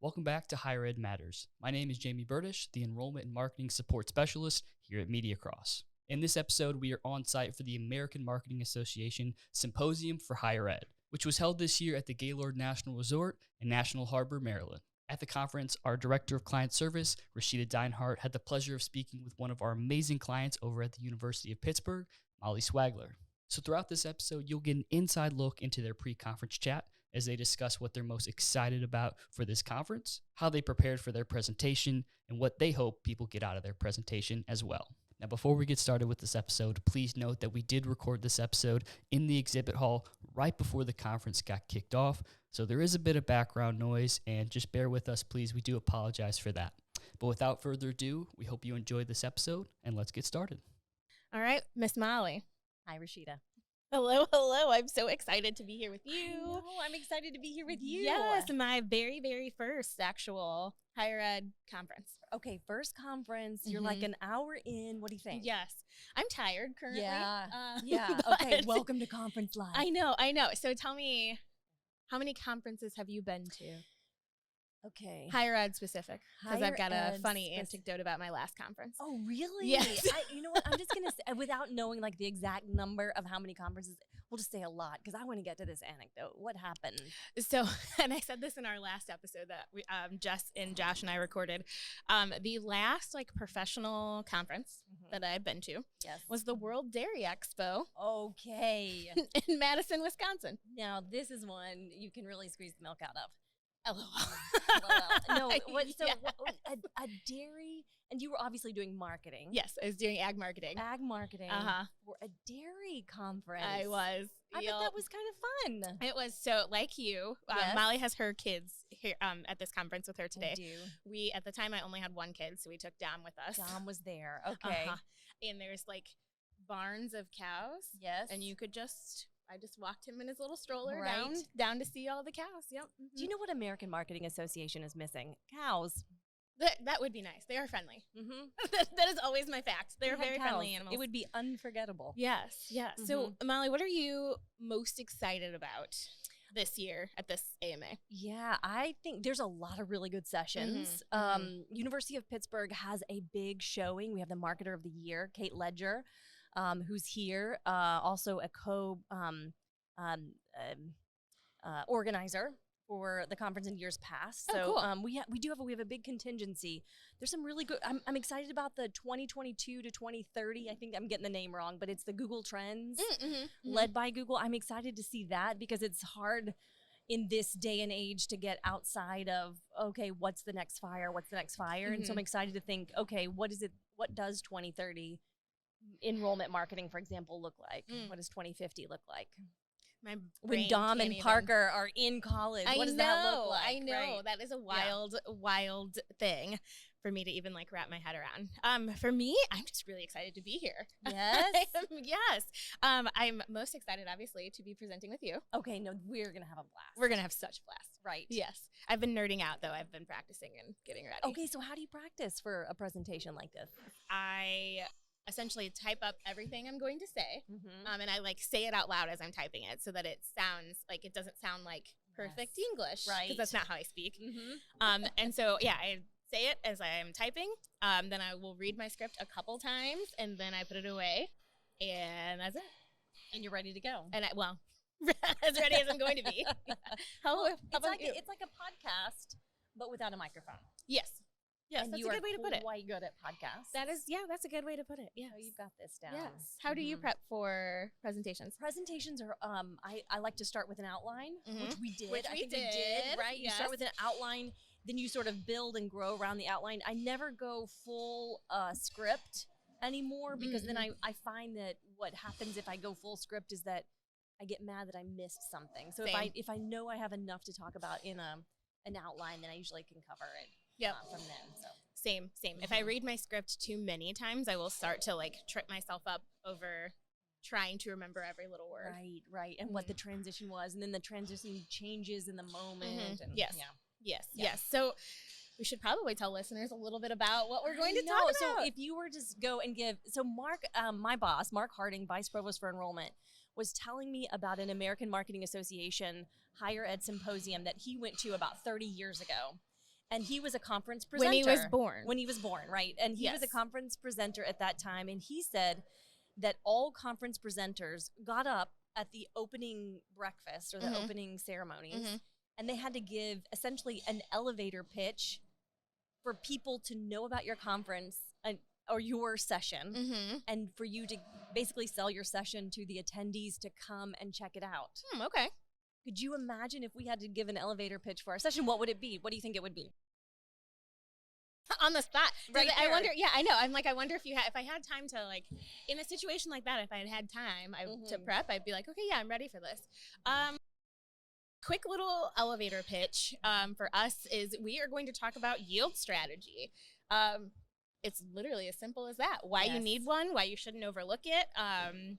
Welcome back to Higher Ed Matters. My name is Jamie Burdish, the Enrollment and Marketing Support Specialist here at MediaCross. In this episode, we are on site for the American Marketing Association Symposium for Higher Ed, which was held this year at the Gaylord National Resort in National Harbor, Maryland. At the conference, our Director of Client Service, Rashida Dinehart, had the pleasure of speaking with one of our amazing clients over at the University of Pittsburgh, Molly Swagler. So throughout this episode, you'll get an inside look into their pre-conference chat as they discuss what they're most excited about for this conference, how they prepared for their presentation, and what they hope people get out of their presentation as well. Now, before we get started with this episode, please note that we did record this episode in the exhibit hall right before the conference got kicked off, so there is a bit of background noise, and just bear with us, please. We do apologize for that. But without further ado, we hope you enjoyed this episode, and let's get started. All right, Miss Molly. Hi, Rashida. Hello, hello. I'm so excited to be here with you. I'm excited to be here with you. Yes, my very, very first actual higher ed conference. Okay, first conference. You're like an hour in. What do you think? Yes. I'm tired currently. Yeah. Okay, welcome to conference life. I know. So tell me, how many conferences have you been to? Okay. Higher ed specific, because I've got a funny specific anecdote about my last conference. Oh, really? Yes. You know what? I'm just going to say, without knowing like the exact number of how many conferences, we'll just say a lot because I want to get to this anecdote. What happened? So, and I said this in our last episode that we, Josh and I recorded. The last like professional conference that I've been to was the World Dairy Expo. Okay. In Madison, Wisconsin. Now, this is one you can really squeeze the milk out of. LOL. No, Yeah. a dairy, and you were obviously doing marketing. Yes, I was doing ag marketing. For a dairy conference. I was. I bet that was kind of fun. It was. So like you, Yes. Molly has her kids here at this conference with her today. I do. We, at the time, I only had one kid, so we took Dom with us. Dom was there. Okay. And there's like barns of cows. Yes. And I just walked him in his little stroller Right. down to see all the cows. Yep. Do you know what American Marketing Association is missing? Cows. That would be nice. They are friendly. Mm-hmm. that is always my fact. They're very friendly animals. It would be unforgettable. Yes. So, Molly, what are you most excited about this year at this AMA? Yeah, I think there's a lot of really good sessions. University of Pittsburgh has a big showing. We have the Marketer of the Year, Kate Ledger, who's here, also a organizer for the conference in years past. So cool. we have a big contingency. There's some really good. I'm excited about the 2022 to 2030. I think I'm getting the name wrong, but it's the Google Trends led by Google. I'm excited to see that because it's hard in this day and age to get outside of, okay, what's the next fire? And so I'm excited to think, okay, what does 2030 enrollment marketing, for example, look like? What does 2050 look like? When Dom and Parker are in college, what does that look like? I know. Right. That is a wild thing for me to even like wrap my head around. For me, I'm just really excited to be here. Yes? Yes. I'm most excited, obviously, to be presenting with you. Okay, no, we're going to have a blast. We're going to have such a blast. Right. Yes. I've been nerding out, though. I've been practicing and getting ready. Okay, so how do you practice for a presentation like this? I essentially type up everything I'm going to say, and I like say it out loud as I'm typing it so that it sounds like it doesn't sound like perfect English, right? Because that's not how I speak. And so I say it as I am typing. Then I will read my script a couple times, and then I put it away, and that's it. And you're ready to go. And as ready as I'm going to be. How about you? It's like a podcast, but without a microphone. Yes. Yes, and that's a good way to put it. Quite good at podcasts. That's a good way to put it. Yeah, so you've got this down. Yes. How do you prep for presentations? Presentations are I like to start with an outline, which we did. Which we did, right? You start with an outline, then you sort of build and grow around the outline. I never go full script anymore because then I find that what happens if I go full script is that I get mad that I missed something. So if I know I have enough to talk about in an outline, then I usually can cover it. From then. So same. If I read my script too many times, I will start to like trip myself up over trying to remember every little word. Right. And what the transition was, and then the transition changes in the moment. And Yes. So we should probably tell listeners a little bit about what we're going to talk about. So if you were to go and give, so Mark, my boss, Mark Harding, Vice Provost for Enrollment, was telling me about an American Marketing Association higher ed symposium that he went to about 30 years ago. And he was a conference presenter. When he was born. When he was born, right. And he was a conference presenter at that time. And he said that all conference presenters got up at the opening breakfast or the opening ceremonies, and they had to give essentially an elevator pitch for people to know about your conference or your session, and for you to basically sell your session to the attendees to come and check it out. Okay. Could you imagine if we had to give an elevator pitch for our session? What would it be? What do you think it would be? On the spot, right? I wonder. Yeah, I know. I'm like, I wonder if I had time to, like, in a situation like that, if I had time to prep, I'd be like, okay, yeah, I'm ready for this. Quick little elevator pitch for us is we are going to talk about yield strategy. It's literally as simple as that. Why you need one, why you shouldn't overlook it. I'm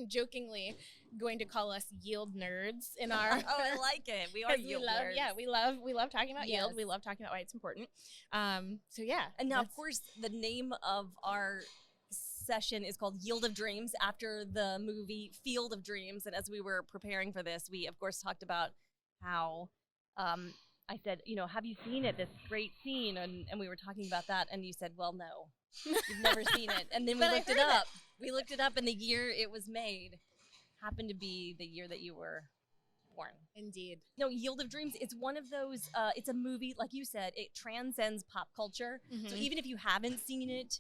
jokingly going to call us yield nerds in our oh, I like it. We are yield nerds. Yeah, we love talking about yield. We love talking about why it's important. So yeah. And now, of course, the name of our session is called Yield of Dreams, after the movie Field of Dreams. And as we were preparing for this, we of course talked about how I said, have you seen it, this great scene? And we were talking about that, and you said, well, no, you've never seen it. And then we looked it up. We looked it up, and the year it was made happened to be the year that you were born. Indeed. No, Yield of Dreams, it's one of those, it's a movie, like you said, it transcends pop culture. So even if you haven't seen it,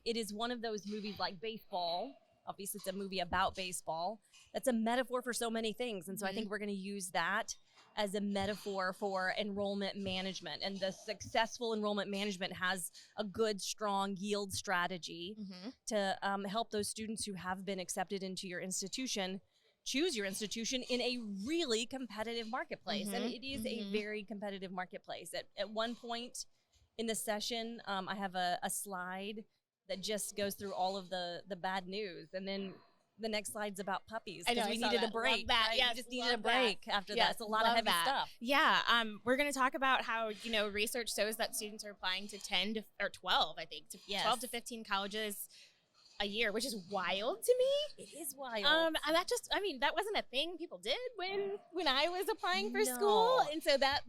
it is one of those movies like baseball. Obviously, it's a movie about baseball. That's a metaphor for so many things. And so I think we're going to use that as a metaphor for enrollment management. And the successful enrollment management has a good, strong yield strategy to help those students who have been accepted into your institution choose your institution in a really competitive marketplace. And it is a very competitive marketplace. At one point in the session, I have a slide that just goes through all of the bad news. And then the next slide's about puppies, because we needed a break. Right? Yes, we just needed a break after that. It's a lot of heavy stuff. Yeah, we're going to talk about how, research shows that students are applying to 12, I think, to 12 to 15 colleges a year, which is wild to me. It is wild. And that wasn't a thing people did when I was applying for school. And so that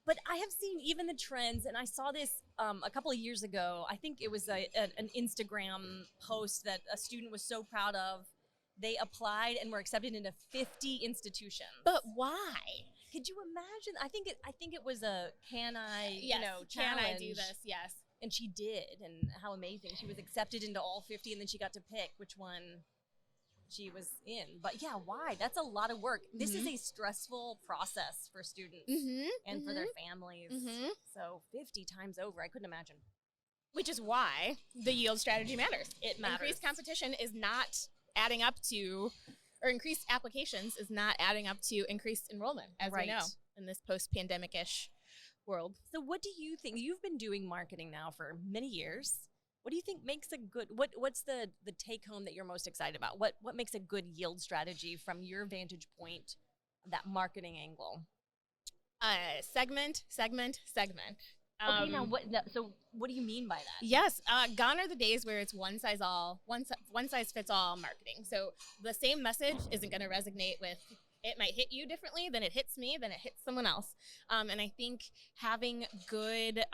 But I have seen even the trends, and I saw this a couple of years ago. I think it was an Instagram post that a student was so proud of. They applied and were accepted into 50 institutions. But why? Could you imagine? I think it was a can I challenge. Can I do this? Yes. And she did, and how amazing. She was accepted into all 50, and then she got to pick which one she was in. But yeah, why? That's a lot of work. This is a stressful process for students and for their families. So 50 times over, I couldn't imagine. Which is why the yield strategy matters. It matters. Increased competition is not adding up to, or increased applications is not adding up to increased enrollment, as we know, in this post-pandemic-ish world. So what do you think? You've been doing marketing now for many years. What do you think makes a good, what's the take home that you're most excited about? What makes a good yield strategy from your vantage point, that marketing angle? Segment. Okay, now so what do you mean by that? Yes, gone are the days where it's one size fits all marketing. So the same message isn't going to resonate with. It might hit you differently than it hits me, than it hits someone else. And I think having good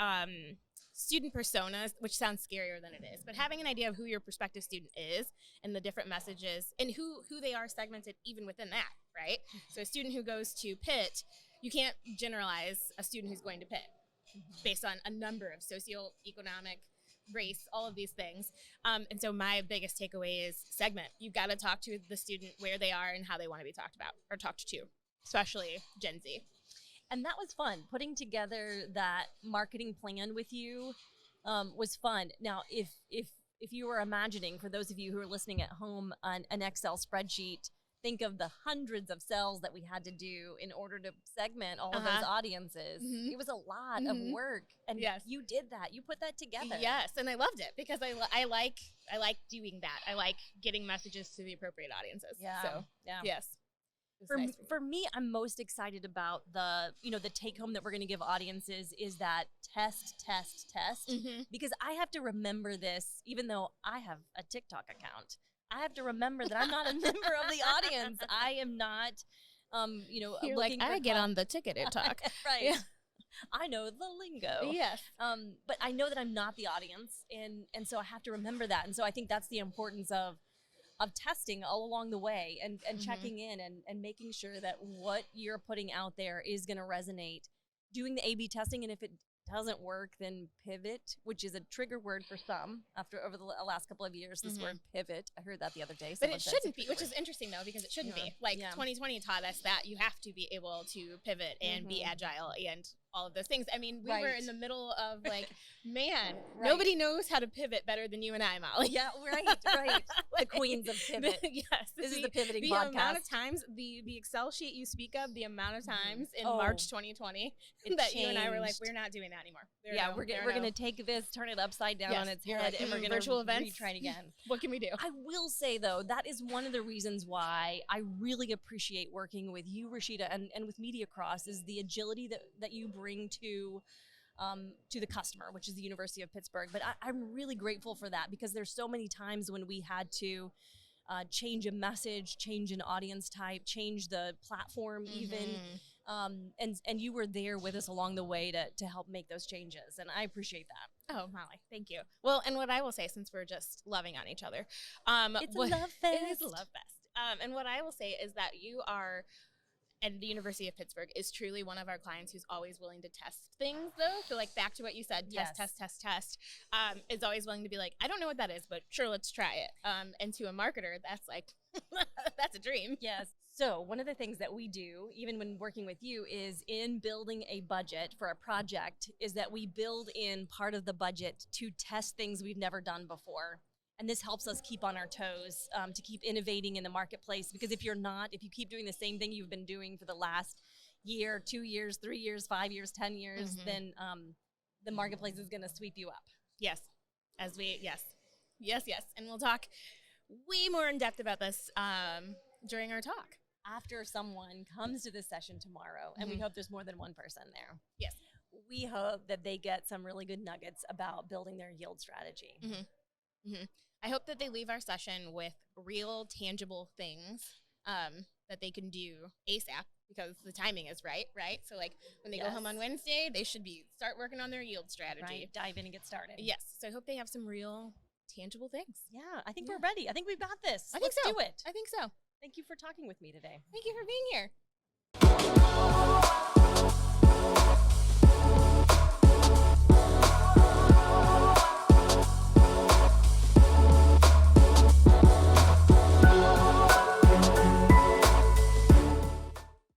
student personas, which sounds scarier than it is, but having an idea of who your prospective student is and the different messages and who they are segmented even within that, right? So a student who goes to Pitt, you can't generalize a student who's going to Pitt based on a number of socioeconomic, race, all of these things. And so my biggest takeaway is segment. You've got to talk to the student where they are and how they want to be talked about or talked to, especially Gen Z. And that was fun. Putting together that marketing plan with you was fun. Now, if you were imagining, for those of you who are listening at home, an Excel spreadsheet, think of the hundreds of cells that we had to do in order to segment all of those audiences. It was a lot of work, and you did that. You put that together. Yes, and I loved it because I like doing that. I like getting messages to the appropriate audiences. Yeah. So yes. For me, I'm most excited about the take home that we're going to give audiences is that test, because I have to remember this, even though I have a TikTok account. I have to remember that I'm not a member of the audience. I am not, You're like, I get on the ticket and talk. Right. Yeah. I know the lingo. Yes. But I know that I'm not the audience, and so I have to remember that. And so I think that's the importance of testing all along the way and checking in and making sure that what you're putting out there is going to resonate. Doing the A/B testing, and if it doesn't work, then pivot, which is a trigger word for some over the last couple of years, this word pivot. I heard that the other day. But it shouldn't be, which is interesting though, because it shouldn't be. Like 2020 taught us that you have to be able to pivot and be agile and all of those things. I mean, we were in the middle of like, man, nobody knows how to pivot better than you and I, Molly. Yeah, right. The queens of pivot. Yes. This is the pivoting the podcast. The amount of times, the Excel sheet you speak of, the amount of times in March 2020 that you and I were like, we're not doing that anymore. We're going to take this, turn it upside down on its head, and we're going to virtual events. retry it again. What can we do? I will say, though, that is one of the reasons why I really appreciate working with you, Rashida, and with MediaCross, is the agility that you bring to the customer, which is the University of Pittsburgh. But I'm really grateful for that, because there's so many times when we had to change a message, change an audience type, change the platform even. And you were there with us along the way to help make those changes. And I appreciate that. Oh, Molly, thank you. Well, and what I will say, since we're just loving on each other. It's a love fest. It is a love fest. And what I will say is that you are, and the University of Pittsburgh is truly one of our clients who's always willing to test things, though. So, like, back to what you said, test. Is always willing to be like, I don't know what that is, but sure, let's try it. And to a marketer, that's like, that's a dream. Yes. So one of the things that we do, even when working with you, is in building a budget for a project, is that we build in part of the budget to test things we've never done before. And this helps us keep on our toes, to keep innovating in the marketplace. Because if you keep doing the same thing you've been doing for the last year, 2 years, 3 years, 5 years, 10 years, then the marketplace is going to sweep you up. Yes. Yes. And we'll talk way more in depth about this during our talk. After someone comes to this session tomorrow, and we hope there's more than one person there. Yes. We hope that they get some really good nuggets about building their yield strategy. I hope that they leave our session with real, tangible things that they can do ASAP, because the timing is right? So, like, when they go home on Wednesday, they should start working on their yield strategy. Right, dive in and get started. Yes. So I hope they have some real, tangible things. Yeah, I think we're ready. I think we've got this. Let's do it. I think so. Thank you for talking with me today. Thank you for being here.